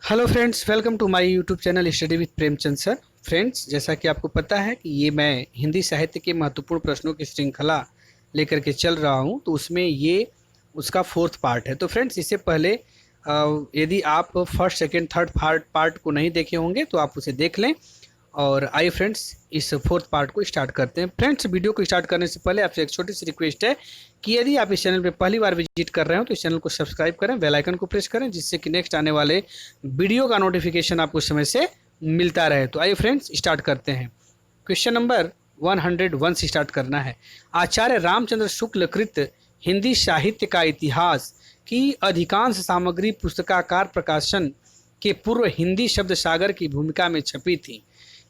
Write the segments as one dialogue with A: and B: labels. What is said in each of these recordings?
A: Hello friends, welcome to my YouTube channel study with Premchand sir. Friends, जैसा कि आपको पता है कि ये मैं हिंदी साहित्य के महत्वपूर्ण प्रश्नों की श्रृंखला लेकर के चल रहा हूँ, तो उसमें ये उसका फोर्थ पार्ट है। तो फ्रेंड्स, इससे पहले यदि आप फर्स्ट सेकेंड थर्ड पार्ट को नहीं देखे होंगे तो आप उसे देख लें। और आइए फ्रेंड्स, इस फोर्थ पार्ट को स्टार्ट करते हैं। फ्रेंड्स, वीडियो को स्टार्ट करने से पहले आपसे एक छोटी सी रिक्वेस्ट है कि यदि आप इस चैनल पर पहली बार विजिट कर रहे हो तो इस चैनल को सब्सक्राइब करें, बेल आइकन को प्रेस करें, जिससे कि नेक्स्ट आने वाले वीडियो का नोटिफिकेशन आपको समय से मिलता रहे। तो आइए फ्रेंड्स, स्टार्ट करते हैं। क्वेश्चन नंबर 101 से स्टार्ट करना है। आचार्य रामचंद्र शुक्ल कृत हिंदी साहित्य का इतिहास की अधिकांश सामग्री पुस्तकाकार प्रकाशन के पूर्व हिंदी शब्द सागर की भूमिका में छपी थी।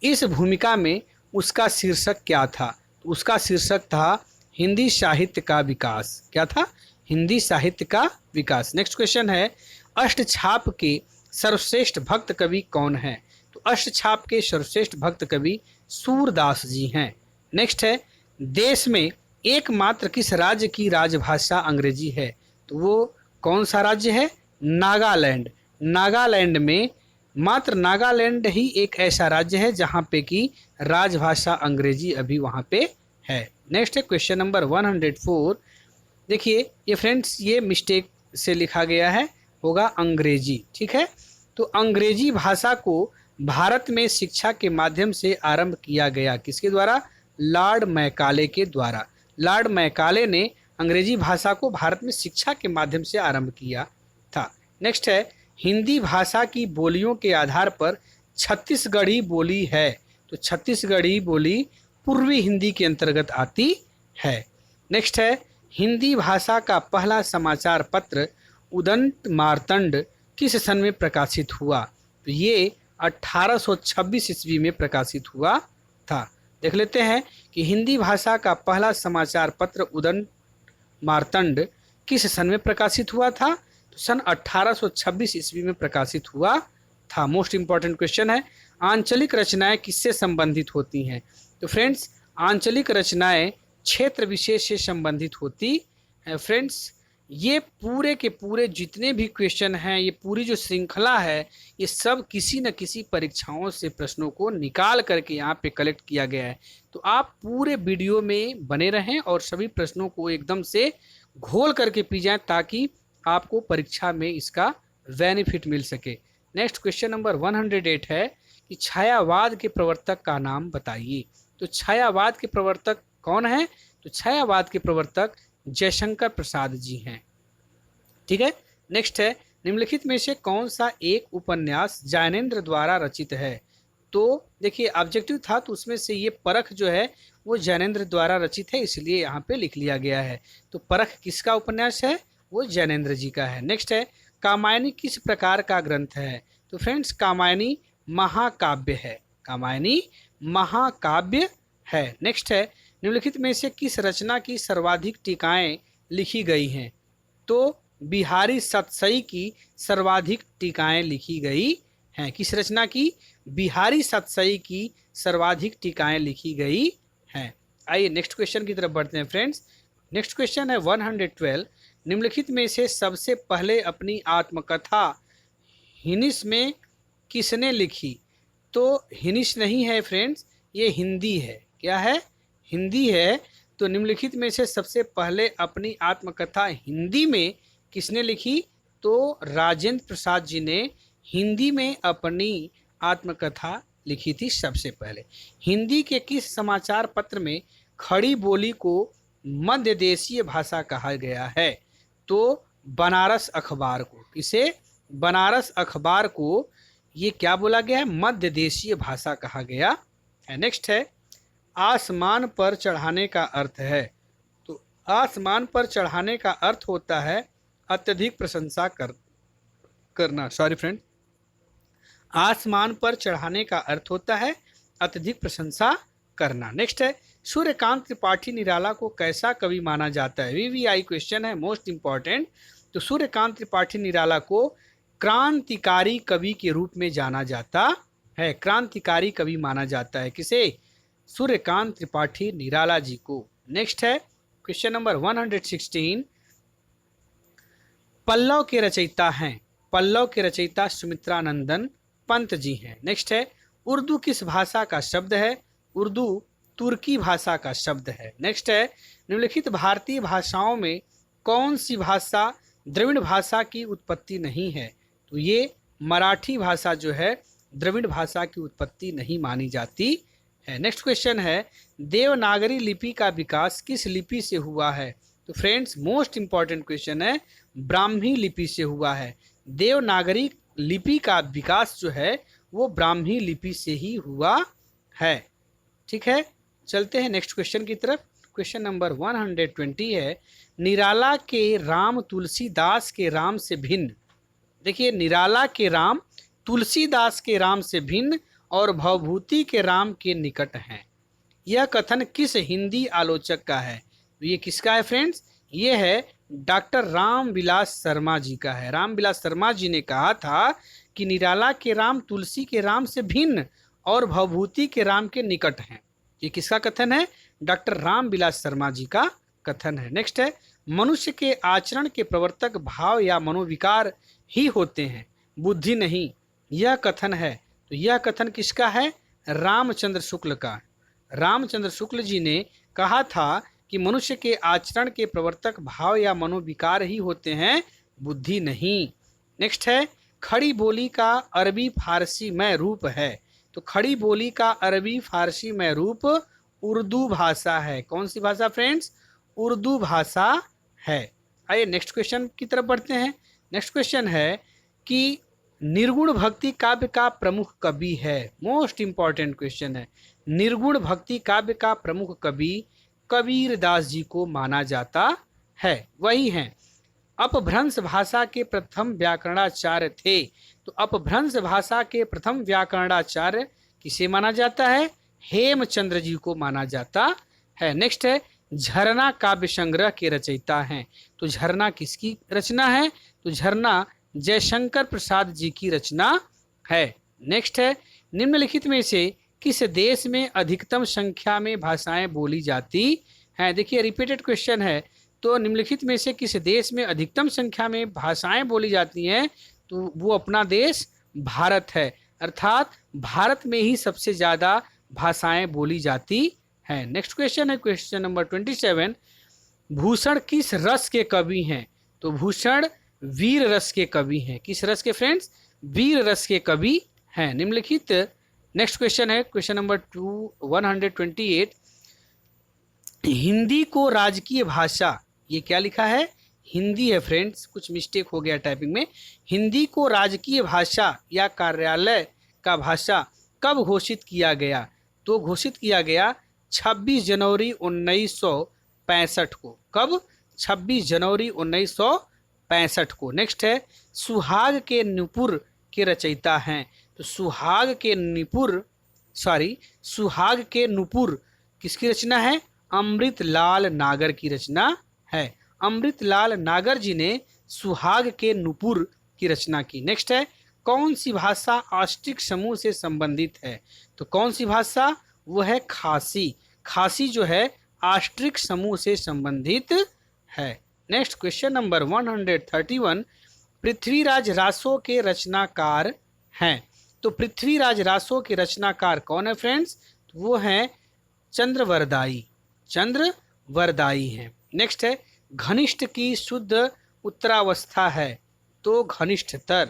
A: इस भूमिका में उसका शीर्षक क्या था? तो उसका शीर्षक था हिंदी साहित्य का विकास। क्या था? हिंदी साहित्य का विकास। नेक्स्ट क्वेश्चन है, अष्टछाप के सर्वश्रेष्ठ भक्त कवि कौन है? तो अष्टछाप के सर्वश्रेष्ठ भक्त कवि सूरदास जी हैं। नेक्स्ट है, देश में एकमात्र किस राज्य की राजभाषा अंग्रेजी है? तो वो कौन सा राज्य है? नागालैंड। नागालैंड में मात्र नागालैंड ही एक ऐसा राज्य है जहाँ पे कि राजभाषा अंग्रेजी अभी वहाँ पे है। नेक्स्ट है क्वेश्चन नंबर 104। देखिए ये फ्रेंड्स, ये मिस्टेक से लिखा गया है, होगा अंग्रेजी। ठीक है, तो अंग्रेजी भाषा को भारत में शिक्षा के माध्यम से आरंभ किया गया। किसके द्वारा? लॉर्ड मैकाले के द्वारा। लॉर्ड मैकाले ने अंग्रेजी भाषा को भारत में शिक्षा के माध्यम से आरंभ किया था। नेक्स्ट है, हिंदी भाषा की बोलियों के आधार पर छत्तीसगढ़ी बोली है। तो छत्तीसगढ़ी बोली पूर्वी हिंदी के अंतर्गत आती है। नेक्स्ट है, हिंदी भाषा का पहला समाचार पत्र उदंत मार्तंड किस सन में प्रकाशित हुआ? तो ये 1826 ईस्वी में प्रकाशित हुआ था। देख लेते हैं कि हिंदी भाषा का पहला समाचार पत्र उदंत मार्तंड किस सन में प्रकाशित हुआ था? तो सन 1826 ईस्वी में प्रकाशित हुआ था। मोस्ट इंपॉर्टेंट क्वेश्चन है, आंचलिक रचनाएं किससे संबंधित होती हैं? तो फ्रेंड्स, आंचलिक रचनाएं क्षेत्र विशेष से संबंधित होती हैं। फ्रेंड्स, ये पूरे के पूरे जितने भी क्वेश्चन हैं, ये पूरी जो श्रृंखला है, ये सब किसी न किसी परीक्षाओं से प्रश्नों को निकाल करके यहाँ पे कलेक्ट किया गया है। तो आप पूरे वीडियो में बने रहें और सभी प्रश्नों को एकदम से घोल करके पी जाएं, ताकि आपको परीक्षा में इसका बेनिफिट मिल सके। नेक्स्ट क्वेश्चन नंबर 108 है कि छायावाद के प्रवर्तक का नाम बताइए। तो छायावाद के प्रवर्तक कौन है? तो छायावाद के प्रवर्तक जयशंकर प्रसाद जी हैं। ठीक है, नेक्स्ट है, निम्नलिखित में से कौन सा एक उपन्यास ज्ञानेंद्र द्वारा रचित है? तो देखिए ऑब्जेक्टिव था, तो उसमें से ये परख जो है वो ज्ञानेंद्र द्वारा रचित है, इसलिए यहाँ पे लिख लिया गया है। तो परख किसका उपन्यास है? वो ज्ञानेंद्र जी का है। नेक्स्ट है, कामायनी किस प्रकार का ग्रंथ है? तो फ्रेंड्स, कामायनी महाकाव्य है। कामायनी महाकाव्य है। नेक्स्ट है, निम्नलिखित में से किस रचना की सर्वाधिक टीकाएं लिखी गई हैं? तो बिहारी सतसई की सर्वाधिक टीकाएं लिखी गई हैं। किस रचना की? बिहारी सतसई की सर्वाधिक टीकाएं लिखी गई हैं। आइए नेक्स्ट क्वेश्चन की तरफ बढ़ते हैं फ्रेंड्स। नेक्स्ट क्वेश्चन है 112। निम्नलिखित में से सबसे पहले अपनी आत्मकथा हिनिस में किसने लिखी? तो हिनिस नहीं है फ्रेंड्स, ये हिंदी है। क्या है? हिंदी है। तो निम्नलिखित में से सबसे पहले अपनी आत्मकथा हिंदी में किसने लिखी? तो राजेंद्र प्रसाद जी ने हिंदी में अपनी आत्मकथा लिखी थी सबसे पहले। हिंदी के किस समाचार पत्र में खड़ी बोली को मध्य देशीय भाषा कहा गया है? तो बनारस अखबार को। किसे? बनारस अखबार को ये क्या बोला गया है? मध्य देशीय भाषा कहा गया है। नेक्स्ट है, आसमान पर चढ़ाने का अर्थ है। तो आसमान पर चढ़ाने का अर्थ होता है अत्यधिक प्रशंसा करना। सॉरी फ्रेंड, आसमान पर चढ़ाने का अर्थ होता है अत्यधिक प्रशंसा करना। नेक्स्ट है, सूर्यकांत त्रिपाठी निराला को कैसा कवि माना जाता है? वीवीआई क्वेश्चन है, मोस्ट इंपॉर्टेंट। तो सूर्यकांत त्रिपाठी निराला को क्रांतिकारी कवि के रूप में जाना जाता है। क्रांतिकारी कवि माना जाता है। किसे? सूर्यकांत त्रिपाठी निराला जी को। नेक्स्ट है क्वेश्चन नंबर 116। पल्लव के रचयिता हैं पल्लव के रचयिता सुमित्रानंदन पंत जी हैं। नेक्स्ट है, उर्दू किस भाषा का शब्द है? उर्दू तुर्की भाषा का शब्द है। नेक्स्ट है, निम्नलिखित भारतीय भाषाओं में कौन सी भाषा द्रविड़ भाषा की उत्पत्ति नहीं है? तो ये मराठी भाषा जो है द्रविड़ भाषा की उत्पत्ति नहीं मानी जाती है। नेक्स्ट क्वेश्चन है, देवनागरी लिपि का विकास किस लिपि से हुआ है? तो फ्रेंड्स मोस्ट इंपॉर्टेंट क्वेश्चन है, ब्राह्मी लिपि से हुआ है। देवनागरी लिपि का विकास जो है वो ब्राह्मी लिपि से ही हुआ है। ठीक है, चलते हैं नेक्स्ट क्वेश्चन की तरफ। क्वेश्चन नंबर 120 है, निराला के राम तुलसीदास के राम से भिन्न। देखिए, निराला के राम तुलसीदास के राम से भिन्न और भवभूति के राम के निकट हैं। यह कथन किस हिंदी आलोचक का है? ये किसका है फ्रेंड्स? ये है डॉक्टर रामविलास शर्मा जी का है। रामविलास शर्मा जी ने कहा था कि निराला के राम तुलसी के राम से भिन्न और भवभूति के राम के निकट हैं। ये किसका कथन है? डॉक्टर रामविलास शर्मा जी का कथन है। नेक्स्ट है, मनुष्य के आचरण के प्रवर्तक भाव या मनोविकार ही होते हैं, बुद्धि नहीं। यह कथन है, तो यह कथन किसका है? रामचंद्र शुक्ल का। रामचंद्र शुक्ल जी ने कहा था कि मनुष्य के आचरण के प्रवर्तक भाव या मनोविकार ही होते हैं, बुद्धि नहीं। नेक्स्ट है, खड़ी बोली का अरबी फारसी में रूप है। तो खड़ी बोली का अरबी फारसी में रूप उर्दू भाषा है। कौन सी भाषा फ्रेंड्स? उर्दू भाषा है। आइए नेक्स्ट क्वेश्चन की तरफ बढ़ते हैं। नेक्स्ट क्वेश्चन है कि निर्गुण भक्ति काव्य का प्रमुख कवि है। मोस्ट इंपॉर्टेंट क्वेश्चन है। निर्गुण भक्ति काव्य का प्रमुख कवि कबीर दास जी को माना जाता है। वही हैं अपभ्रंश भाषा के प्रथम व्याकरणाचार्य थे। तो अपभ्रंश भाषा के प्रथम व्याकरणाचार्य किसे माना जाता है? हेमचंद्र जी को माना जाता है। नेक्स्ट है, झरना काव्य संग्रह के रचयिता हैं। तो झरना किसकी रचना है? तो झरना जयशंकर प्रसाद जी की रचना है। नेक्स्ट है, निम्नलिखित में से किस देश में अधिकतम संख्या में भाषाएं बोली जाती हैं? देखिए, रिपीटेड क्वेश्चन है। तो निम्नलिखित में से किस देश में अधिकतम संख्या में भाषाएं बोली जाती हैं? तो वो अपना देश भारत है। अर्थात भारत में ही सबसे ज़्यादा भाषाएं बोली जाती हैं। नेक्स्ट क्वेश्चन है क्वेश्चन नंबर 27, भूषण किस रस के कवि हैं? तो भूषण वीर रस के कवि हैं। किस रस के फ्रेंड्स? वीर रस के कवि हैं निम्नलिखित। नेक्स्ट क्वेश्चन है क्वेश्चन नंबर 128, हिंदी को राजकीय भाषा, ये क्या लिखा है? हिंदी है फ्रेंड्स, कुछ मिस्टेक हो गया टाइपिंग में। हिंदी को राजकीय भाषा या कार्यालय का भाषा कब घोषित किया गया? तो घोषित किया गया 26 जनवरी 1965 को। कब? 26 जनवरी 1965 को। नेक्स्ट है, सुहाग के नुपुर के रचयिता हैं। तो सुहाग के नुपुर किसकी रचना है? अमृतलाल नागर की रचना है। अमृतलाल नागर जी ने सुहाग के नुपुर की रचना की। नेक्स्ट है, कौन सी भाषा आष्टिक समूह से संबंधित है? तो कौन सी भाषा? वो है खासी। खासी जो है आष्टिक समूह से संबंधित है। Next question number 131, Prithviraj Raso के रचनाकार हैं। तो पृथ्वीराज रासो के रचनाकार कौन है फ्रेंड्स? तो वो हैं चंद्रवरदाई हैं। नेक्स्ट है, घनिष्ठ की शुद्ध उत्तरावस्था है। तो घनिष्ठतर।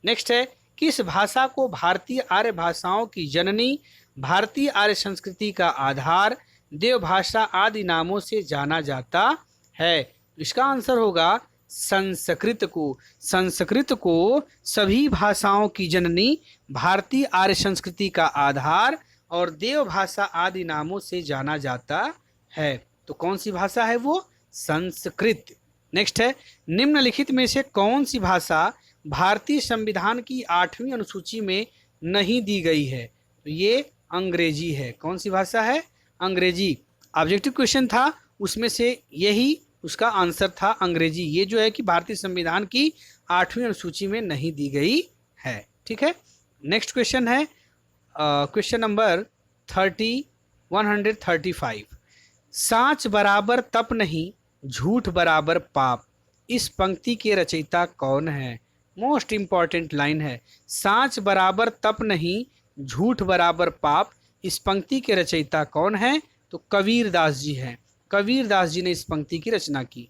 A: नेक्स्ट है, किस भाषा को भारतीय आर्य भाषाओं की जननी, भारतीय आर्य संस्कृति का आधार, देवभाषा आदि नामों से जाना जाता है? इसका आंसर होगा संस्कृत को। संस्कृत को सभी भाषाओं की जननी, भारतीय आर्य संस्कृति का आधार और देवभाषा आदि नामों से जाना जाता है। तो कौन सी भाषा है वो? संस्कृत। नेक्स्ट है, निम्नलिखित में से कौन सी भाषा भारतीय संविधान की 8वीं अनुसूची में नहीं दी गई है? तो ये अंग्रेजी है। कौन सी भाषा है? अंग्रेजी। ऑब्जेक्टिव क्वेश्चन था, उसमें से यही उसका आंसर था, अंग्रेजी। ये जो है कि भारतीय संविधान की 8वीं अनुसूची में नहीं दी गई है। ठीक है, नेक्स्ट क्वेश्चन है क्वेश्चन नंबर 135, सांच बराबर तप नहीं, झूठ बराबर पाप। इस पंक्ति के रचयिता कौन है? मोस्ट इंपॉर्टेंट लाइन है। सांच बराबर तप नहीं, झूठ बराबर पाप। इस पंक्ति के रचयिता कौन है? तो कबीर दास जी हैं। कबीर दास जी ने इस पंक्ति की रचना की।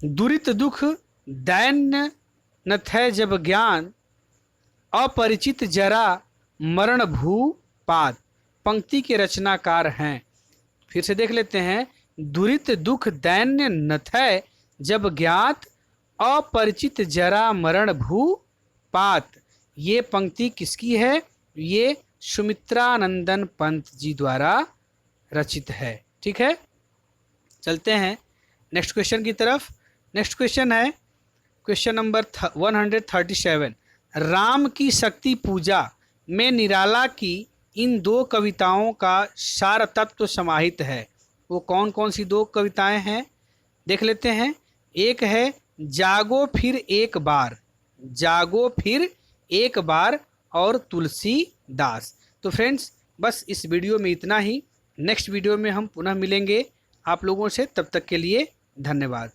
A: दुरित दुख दैन्य न थे जब ज्ञान, अपरिचित जरा मरण भूपात। पंक्ति के रचनाकार हैं। फिर से देख लेते हैं। दुरित दुख दैन्य न थे जब ज्ञात, अपरिचित जरा मरण भूपात। ये पंक्ति किसकी है? ये सुमित्रानंदन पंत जी द्वारा रचित है। ठीक है, चलते हैं नेक्स्ट क्वेश्चन की तरफ। नेक्स्ट क्वेश्चन है क्वेश्चन नंबर 137। राम की शक्ति पूजा में निराला की इन दो कविताओं का सार तत्व समाहित है। वो कौन कौन सी दो कविताएं हैं? देख लेते हैं। एक है जागो फिर एक बार, जागो फिर एक बार, और तुलसीदास। तो फ्रेंड्स, बस इस वीडियो में इतना ही। नेक्स्ट वीडियो में हम पुनः मिलेंगे आप लोगों से। तब तक के लिए धन्यवाद।